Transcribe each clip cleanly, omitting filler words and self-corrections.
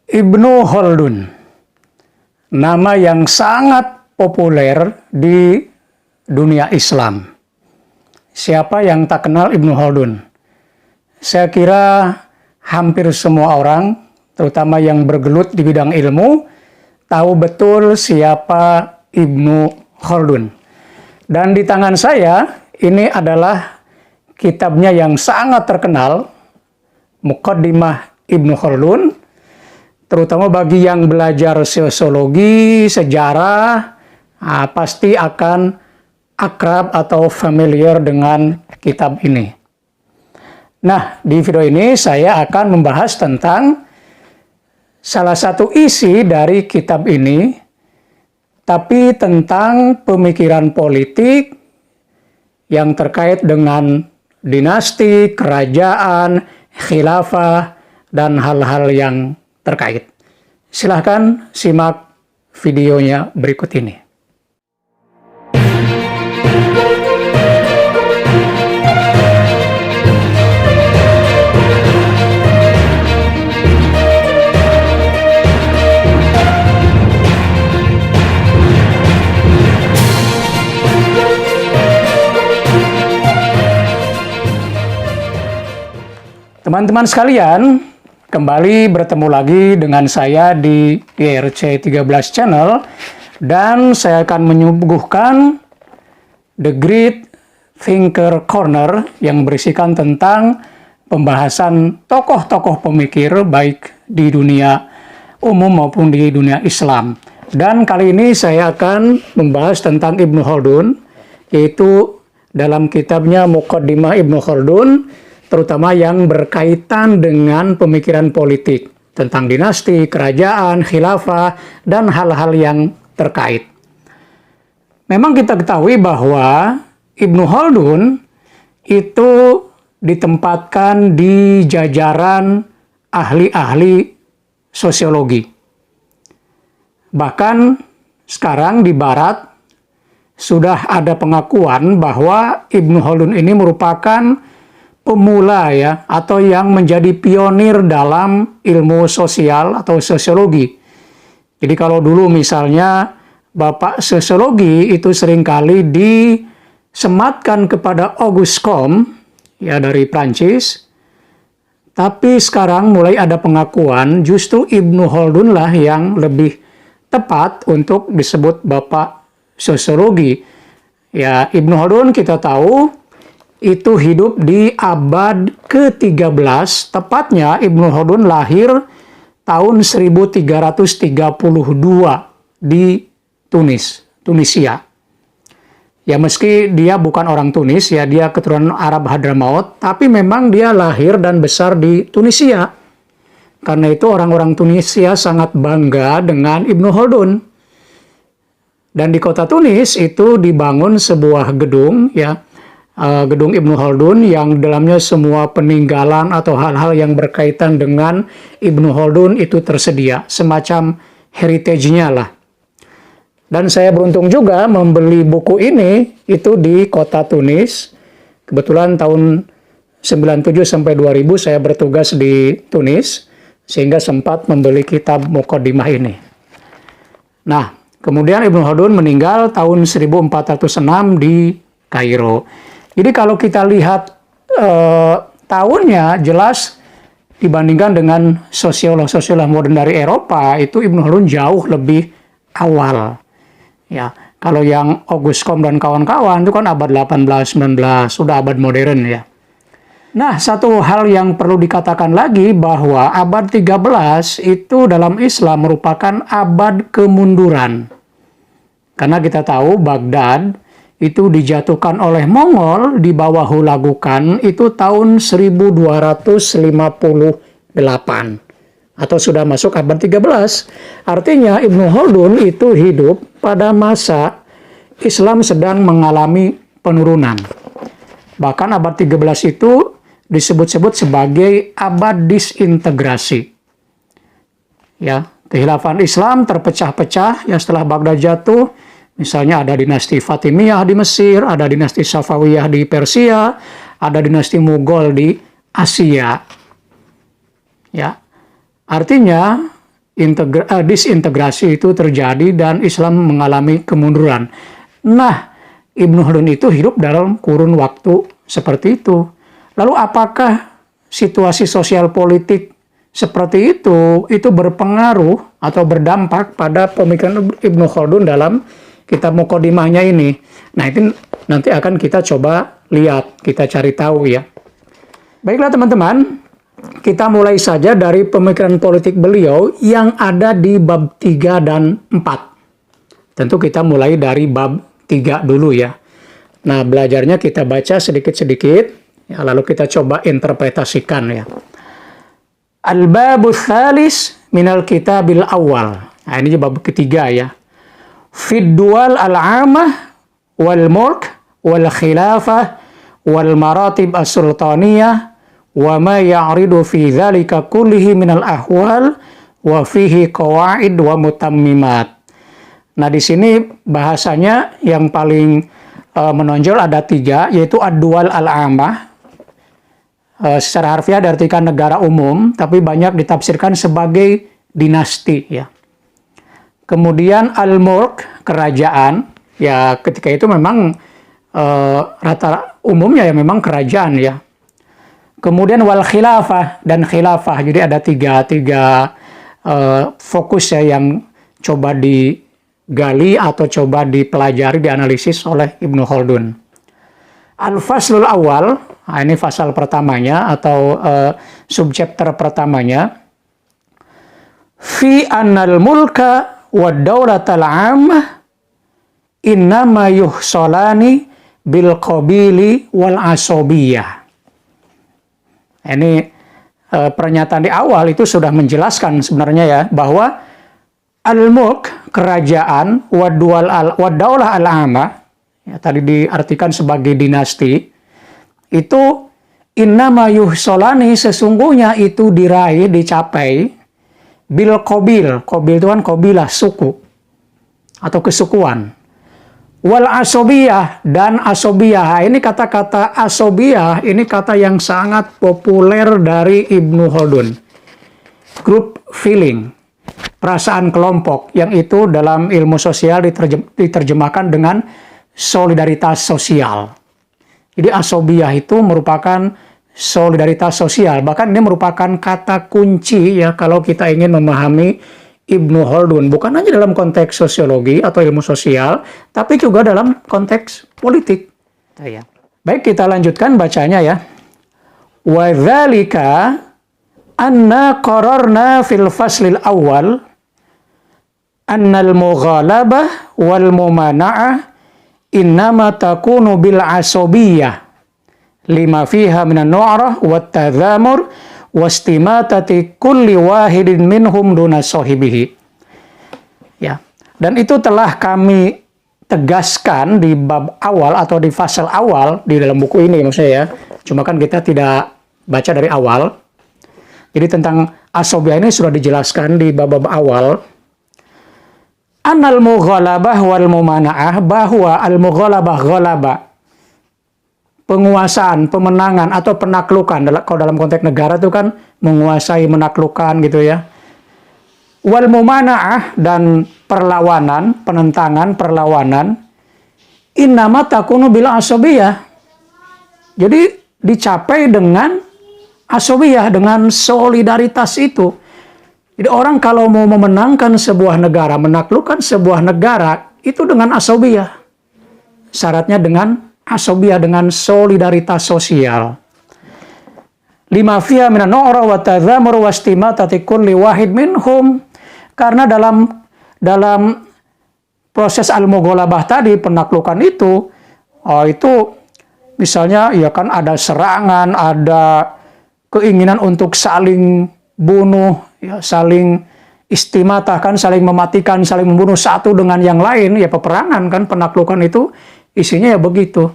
Ibnu Khaldun, nama yang sangat populer di dunia Islam. Siapa yang tak kenal Ibnu Khaldun? Saya kira hampir semua orang, terutama yang bergelut di bidang ilmu, tahu betul siapa Ibnu Khaldun. Dan di tangan saya, ini adalah kitabnya yang sangat terkenal, Muqaddimah Ibnu Khaldun, terutama bagi yang belajar sosiologi, sejarah, pasti akan akrab atau familiar dengan kitab ini. Nah, di video ini saya akan membahas tentang salah satu isi dari kitab ini, tapi tentang pemikiran politik yang terkait dengan dinasti, kerajaan, khilafah, dan hal-hal yang terkait. Silahkan simak videonya berikut ini. Teman-teman sekalian, kembali bertemu lagi dengan saya di YRC 13 Channel, dan saya akan menyuguhkan The Great Thinker Corner yang berisikan tentang pembahasan tokoh-tokoh pemikir baik di dunia umum maupun di dunia Islam. Dan kali ini saya akan membahas tentang Ibnu Khaldun, yaitu dalam kitabnya Muqaddimah Ibnu Khaldun, terutama yang berkaitan dengan pemikiran politik tentang dinasti, kerajaan, khilafah, dan hal-hal yang terkait. Memang kita ketahui bahwa Ibnu Khaldun itu ditempatkan di jajaran ahli-ahli sosiologi. Bahkan sekarang di Barat sudah ada pengakuan bahwa Ibnu Khaldun ini merupakan pemula ya, atau yang menjadi pionir dalam ilmu sosial atau sosiologi. Jadi kalau dulu misalnya Bapak sosiologi itu seringkali disematkan kepada Auguste Comte ya dari Prancis, tapi sekarang mulai ada pengakuan justru Ibnu Khaldun lah yang lebih tepat untuk disebut Bapak sosiologi. Ya, Ibnu Khaldun kita tahu itu hidup di abad ke-13, tepatnya Ibnu Khaldun lahir tahun 1332 di Tunisia. Ya, meski dia bukan orang Tunis, ya dia keturunan Arab Hadramaut, tapi memang dia lahir dan besar di Tunisia. Karena itu orang-orang Tunisia sangat bangga dengan Ibnu Khaldun. Dan di kota Tunis itu dibangun sebuah gedung, ya, gedung Ibnu Khaldun yang dalamnya semua peninggalan atau hal-hal yang berkaitan dengan Ibnu Khaldun itu tersedia, semacam heritage-nya lah. Dan saya beruntung juga membeli buku ini itu di kota Tunis. Kebetulan tahun 97 sampai 2000 saya bertugas di Tunis, sehingga sempat membeli kitab Muqaddimah ini. Nah, kemudian Ibnu Khaldun meninggal tahun 1406 di Kairo. Jadi kalau kita lihat tahunnya jelas dibandingkan dengan sosiolog-sosiolog modern dari Eropa, itu Ibnu Khaldun jauh lebih awal. Ya, kalau yang Auguste Comte dan kawan-kawan itu kan abad 18, 19, sudah abad modern ya. Nah, satu hal yang perlu dikatakan lagi bahwa abad 13 itu dalam Islam merupakan abad kemunduran. Karena kita tahu Baghdad itu dijatuhkan oleh Mongol di bawah Hulagukan itu tahun 1258 atau sudah masuk abad 13. Artinya Ibnu Khaldun itu hidup pada masa Islam sedang mengalami penurunan. Bahkan abad 13 itu disebut-sebut sebagai abad disintegrasi. Ya, kekhilafan Islam terpecah-pecah ya setelah Baghdad jatuh. Misalnya ada dinasti Fatimiyah di Mesir, ada dinasti Safawiyah di Persia, ada dinasti Mughal di Asia. Ya, artinya disintegrasi itu terjadi dan Islam mengalami kemunduran. Nah, Ibnu Khaldun itu hidup dalam kurun waktu seperti itu. Lalu apakah situasi sosial politik seperti itu berpengaruh atau berdampak pada pemikiran Ibnu Khaldun dalam kitab Muqaddimahnya ini? Nah, itu nanti akan kita coba lihat, kita cari tahu ya. Baiklah teman-teman, kita mulai saja dari pemikiran politik beliau yang ada di bab 3 dan 4. Tentu kita mulai dari bab 3 dulu ya. Nah, belajarnya kita baca sedikit-sedikit, ya, lalu kita coba interpretasikan ya. Al-babu tsalis minal kitabil awal. Nah, ini bab ketiga ya. Fid dual al-amah wal mulk wal khilafah wal maratib as-sultaniyah wa ma ya'ridu fi dzalika kullihi minal ahwal wa fihi qawaid wa mutammimat. Nah, di sini bahasanya yang paling menonjol ada 3, yaitu ad-dual al-amah. Secara harfiah diartikan negara umum, tapi banyak ditafsirkan sebagai dinasti ya. Kemudian al-mulk, kerajaan, ya ketika itu memang rata umumnya ya memang kerajaan ya. Kemudian wal khilafah dan khilafah. Jadi ada tiga fokus ya yang coba digali atau coba dipelajari, dianalisis oleh Ibnu Khaldun. Al-faslul awal, nah ini fasal pertamanya atau subchapter pertamanya. Fi annal mulka wa daulatal ammah innama yuhsolani bil qabili wal asobiyah. Ini pernyataan di awal itu sudah menjelaskan sebenarnya ya, bahwa al-mulk, kerajaan, wa daulah al-amah, ya, tadi diartikan sebagai dinasti, itu innama yuhsolani, sesungguhnya itu diraih, dicapai, bil qabil. Qabil itu kan qabilah, suku atau kesukuan. Wal asobiyah dan asobiyah. Ini kata-kata asobiyah, ini kata yang sangat populer dari Ibnu Khaldun. Group feeling, perasaan kelompok, yang itu dalam ilmu sosial diterjemahkan dengan solidaritas sosial. Jadi asobiyah itu merupakan solidaritas sosial. Bahkan ini merupakan kata kunci ya kalau kita ingin memahami Ibnu Khaldun, bukan hanya dalam konteks sosiologi atau ilmu sosial, tapi juga dalam konteks politik. Baik, kita lanjutkan bacanya ya. Wa dzalika anna qararna fil faslil awal annal mughalabah wal mumana'ah innama takunu bil asobiyah lima fiha minan nu'rah wat tadzamur wastimatati kulli wahidin minhum duna sahibihi. Ya, dan itu telah kami tegaskan di bab awal atau di fasal awal di dalam buku ini maksudnya ya. Cuma kan kita tidak baca dari awal. Jadi tentang asobiyah ini sudah dijelaskan di bab-bab awal. Anal mughalabah wal mumana'ah, bahwa al-mughalabah ghalaba, penguasaan, pemenangan atau penaklukan, kalau dalam konteks negara itu kan menguasai, menaklukkan gitu ya. Wal mumana'ah dan perlawanan, penentangan, perlawanan, innama takunu bil asobiyah. Jadi dicapai dengan asobiyah, dengan solidaritas itu. Jadi orang kalau mau memenangkan sebuah negara, menaklukkan sebuah negara, itu dengan asobiyah. Syaratnya dengan asobiyah, dengan solidaritas sosial. Lima fiha minan nu'ra wa tadzamur wa istimatati kulli wahid minhum. Karena dalam proses al-mughalabah tadi, penaklukan itu misalnya ya kan ada serangan, ada keinginan untuk saling bunuh, ya, saling istimatah kan, saling mematikan, saling membunuh satu dengan yang lain, ya peperangan kan, penaklukan itu isinya ya begitu.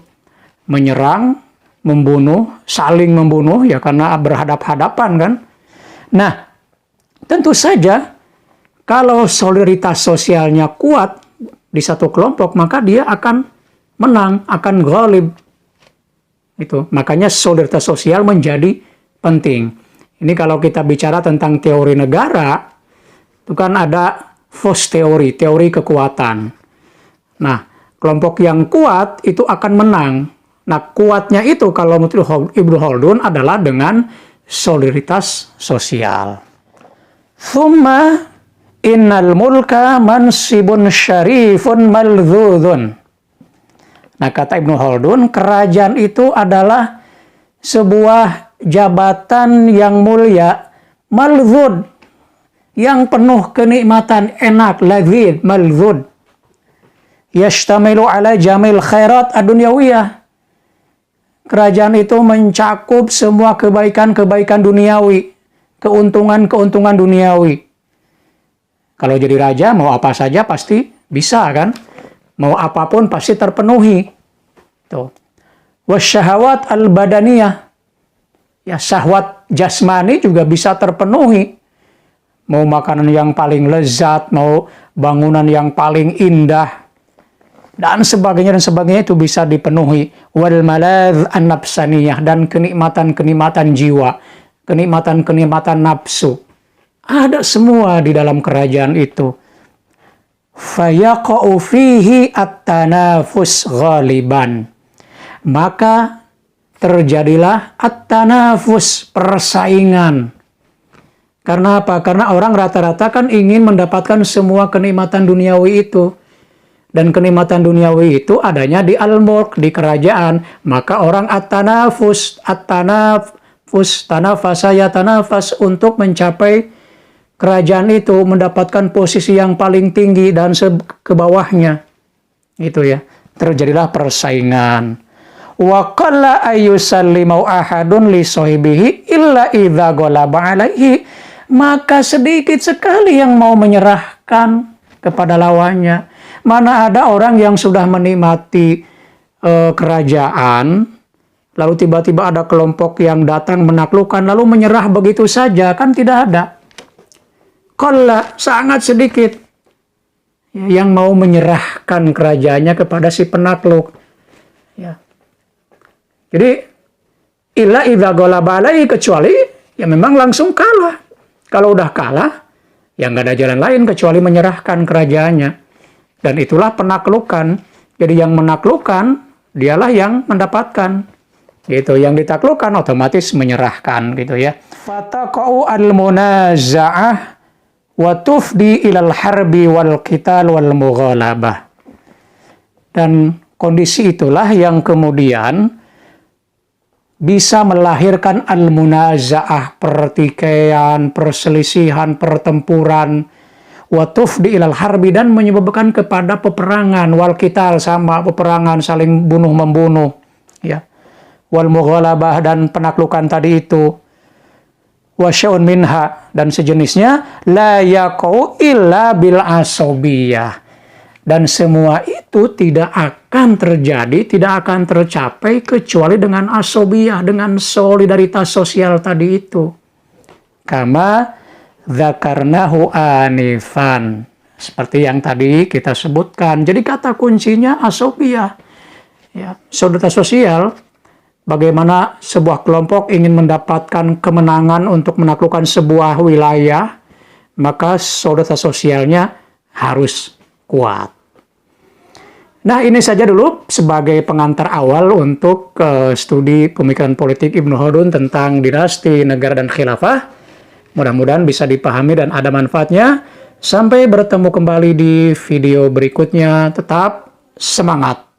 Menyerang, membunuh, saling membunuh, ya karena berhadap-hadapan kan. Nah, tentu saja kalau solidaritas sosialnya kuat di satu kelompok, maka dia akan menang, akan ghalib. Itu. Makanya solidaritas sosial menjadi penting. Ini kalau kita bicara tentang teori negara, itu kan ada force teori, teori kekuatan. Nah, kelompok yang kuat itu akan menang. Nah, kuatnya itu kalau menurut Ibnu Khaldun adalah dengan solidaritas sosial. Thumma innal mulka mansibun syarifun maldzudun. Nah, kata Ibnu Khaldun, kerajaan itu adalah sebuah jabatan yang mulia, maldzud, yang penuh kenikmatan, enak, ladzid, maldzud. Yashtamilu ala jamil khairat ad-dunyawiyah. Kerajaan itu mencakup semua kebaikan-kebaikan duniawi, keuntungan-keuntungan duniawi. Kalau jadi raja, mau apa saja pasti bisa kan? Mau apapun pasti terpenuhi. Tuh. Wasyahawat al-badaniyah. Ya, syahwat jasmani juga bisa terpenuhi. Mau makanan yang paling lezat, mau bangunan yang paling indah, dan sebagainya itu bisa dipenuhi. Wal maladh an-nafsaniyah, dan kenikmatan-kenikmatan jiwa, kenikmatan-kenikmatan nafsu. Ada semua di dalam kerajaan itu. Fayaqa'u fihi at-tanafus ghaliban. Maka terjadilah at-tanafus, persaingan. Karena apa? Karena orang rata-rata kan ingin mendapatkan semua kenikmatan duniawi itu. Dan kenikmatan duniawi itu adanya di al-mulk, di kerajaan. Maka orang at-tanafus, tanafasa ya tanafas, untuk mencapai kerajaan itu, mendapatkan posisi yang paling tinggi dan ke bawahnya. Itu ya. Terjadilah persaingan. Wa qalla ayyusallimu ahadun li sahibihi illa idza ghalaba alaihi. Maka sedikit sekali yang mau menyerahkan kepada lawannya. Mana ada orang yang sudah menikmati kerajaan, lalu tiba-tiba ada kelompok yang datang menaklukkan, lalu menyerah begitu saja, kan tidak ada. Qalla, sangat sedikit yang mau menyerahkan kerajaannya kepada si penakluk. Ya. Jadi, illa idza ghalaba alaihi, kecuali ya memang langsung kalah. Kalau udah kalah, ya nggak ada jalan lain kecuali menyerahkan kerajaannya. Dan itulah penaklukan. Jadi yang menaklukkan, dialah yang mendapatkan. Gitu. Yang ditaklukkan otomatis menyerahkan. Gitu ya. Fataqa'u al-munaza'ah wa tufdi ilal harbi wal qital wal mughalabah. Dan kondisi itulah yang kemudian bisa melahirkan al-munaza'ah, pertikaian, perselisihan, pertempuran, wa tufdi ilal harbi, dan menyebabkan kepada peperangan, wal qital, sama peperangan, saling bunuh-membunuh, ya. Wal mughalabah, dan penaklukan tadi itu. Wa sya'un minha, dan sejenisnya, la yaqau illa bil asobiyah. Dan semua itu tidak akan terjadi, tidak akan tercapai kecuali dengan asobiyah, dengan solidaritas sosial tadi itu. Kama dzakarnahu anifan, seperti yang tadi kita sebutkan. Jadi kata kuncinya asobiyah, ya, solidaritas sosial. Bagaimana sebuah kelompok ingin mendapatkan kemenangan untuk menaklukkan sebuah wilayah, maka solidaritas sosialnya harus kuat. Nah, ini saja dulu sebagai pengantar awal untuk studi pemikiran politik Ibnu Khaldun tentang dinasti, negara, dan khilafah. Mudah-mudahan bisa dipahami dan ada manfaatnya. Sampai bertemu kembali di video berikutnya. Tetap semangat!